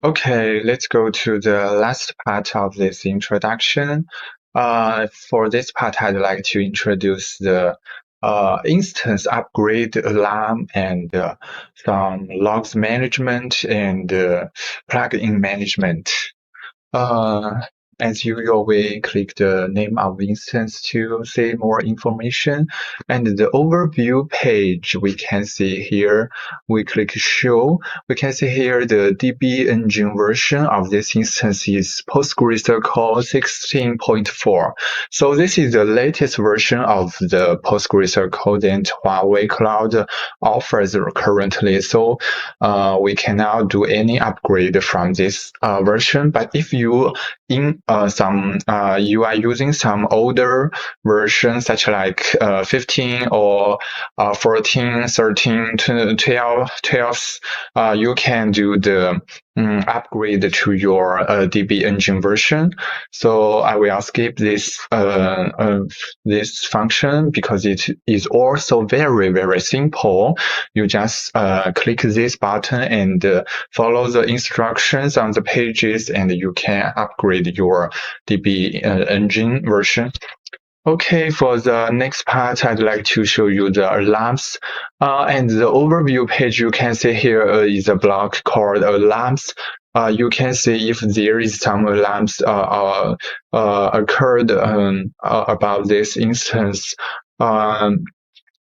Okay, let's go to the last part of this introduction. For this part, I'd like to introduce the instance upgrade alarm and some logs management and plugin management. Uh, as usual, we click the name of instance to see more information. And the overview page, we can see here, we click show. We can see here the DB engine version of this instance is PostgreSQL 16.4. So this is the latest version of the PostgreSQL that Huawei Cloud offers currently. So we cannot do any upgrade from this version. But if you you are using some older versions such like 15 or 14, 13, 12, you can do the upgrade to your DB engine version. So I will skip this function because it is also very simple. You just click this button and follow the instructions on the pages, and you can upgrade your DB engine version. Okay, for the next part, I'd like to show you the alarms. And the overview page, you can see here is a block called alarms. You can see if there is some alarms occurred about this instance. Um,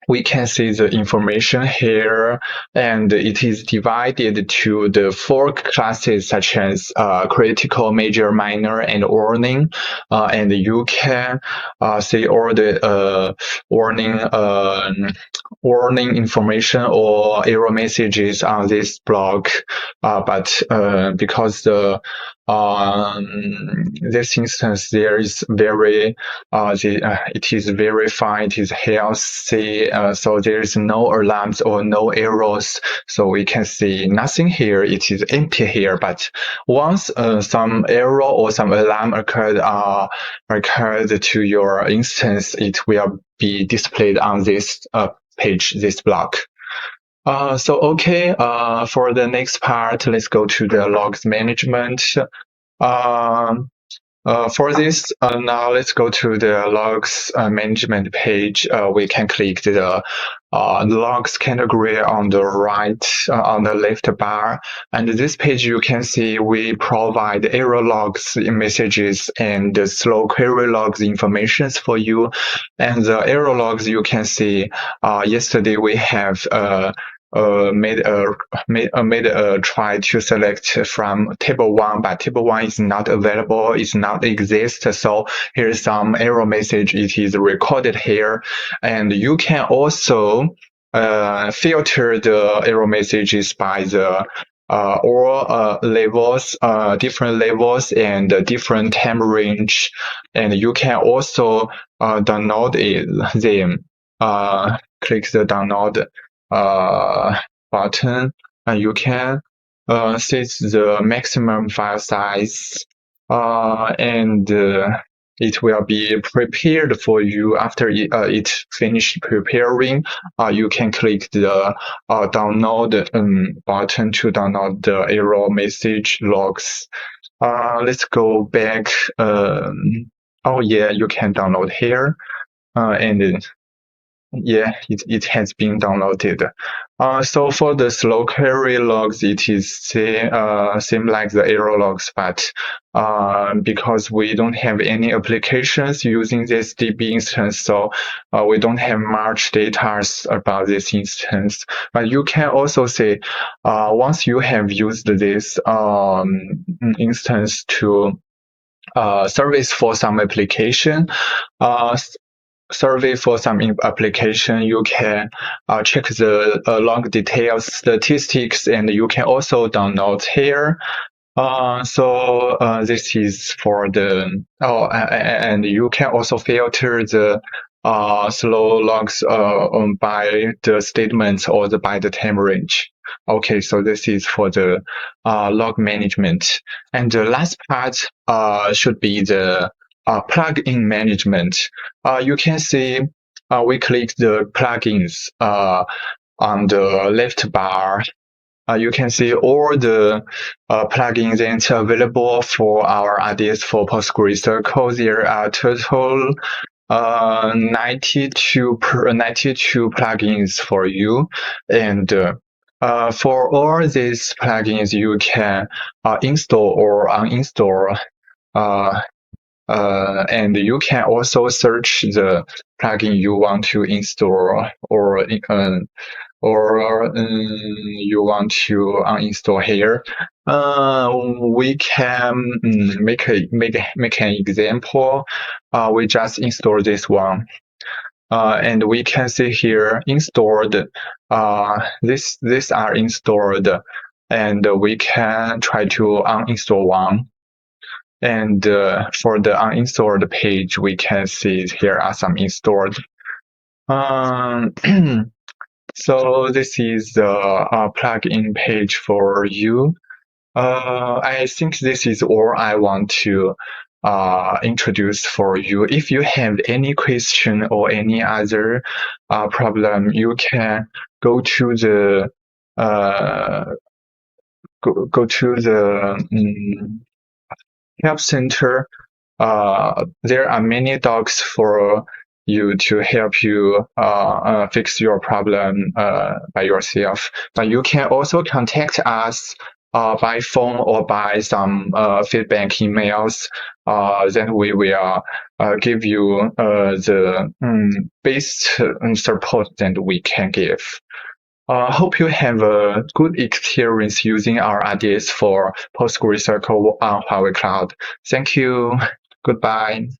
we can see the information here, and it is divided to the four classes such as critical, major, minor, and warning. And you can see all the warning information or error messages on this block. But because this instance there is it is very fine, it is healthy, so there is no alarms or no errors. So we can see nothing here. It is empty here. But once some error or some alarm occurred to your instance, it will be displayed on this page, this block. For the next part, let's go to the logs management. For this, now let's go to the logs management page. We can click the logs category on the right, on the left bar. And this page, you can see we provide error logs messages and the slow query logs informations for you. And the error logs, you can see yesterday we have made a try to select from table 1, but table 1 is not available, is not exist. So here's some error message. It is recorded here, and you can also filter the error messages by the all levels, different levels and different time range, and you can also download them. Click the download button, and you can set the maximum file size, and it will be prepared for you. After it finished preparing, you can click the download button to download the error message logs. Let's go back. Oh yeah, you can download here, and yeah, it has been downloaded. So for the slow query logs, it is same like the error logs, but because we don't have any applications using this DB instance, so we don't have much data about this instance. But you can also see once you have used this instance to service for some application, survey for some application, you can check the log details, statistics, and you can also download here. This is for the and you can also filter the slow logs by the statements or by the time range. Okay, so this is for the log management, and the last part should be the plugin management. You can see we click the plugins on the left bar. you can see all the plugins that are available for our RDS for PostgreSQL. There are total 92 plugins for you, and for all these plugins, you can install or uninstall. And you can also search the plugin you want to install or you want to uninstall here. We can make an example. We just install this one. And we can see here installed. These are installed, and we can try to uninstall one. And for the uninstalled page, we can see here are some installed. So this is the plugin page for you. I think this is all I want to introduce for you. If you have any question or any other problem, you can go to the help center. There are many docs for you to help you fix your problem by yourself. But you can also contact us by phone or by some feedback emails. Then we will give you the best support that we can give. Hope you have a good experience using our RDS for PostgreSQL on Huawei Cloud. Thank you. Goodbye.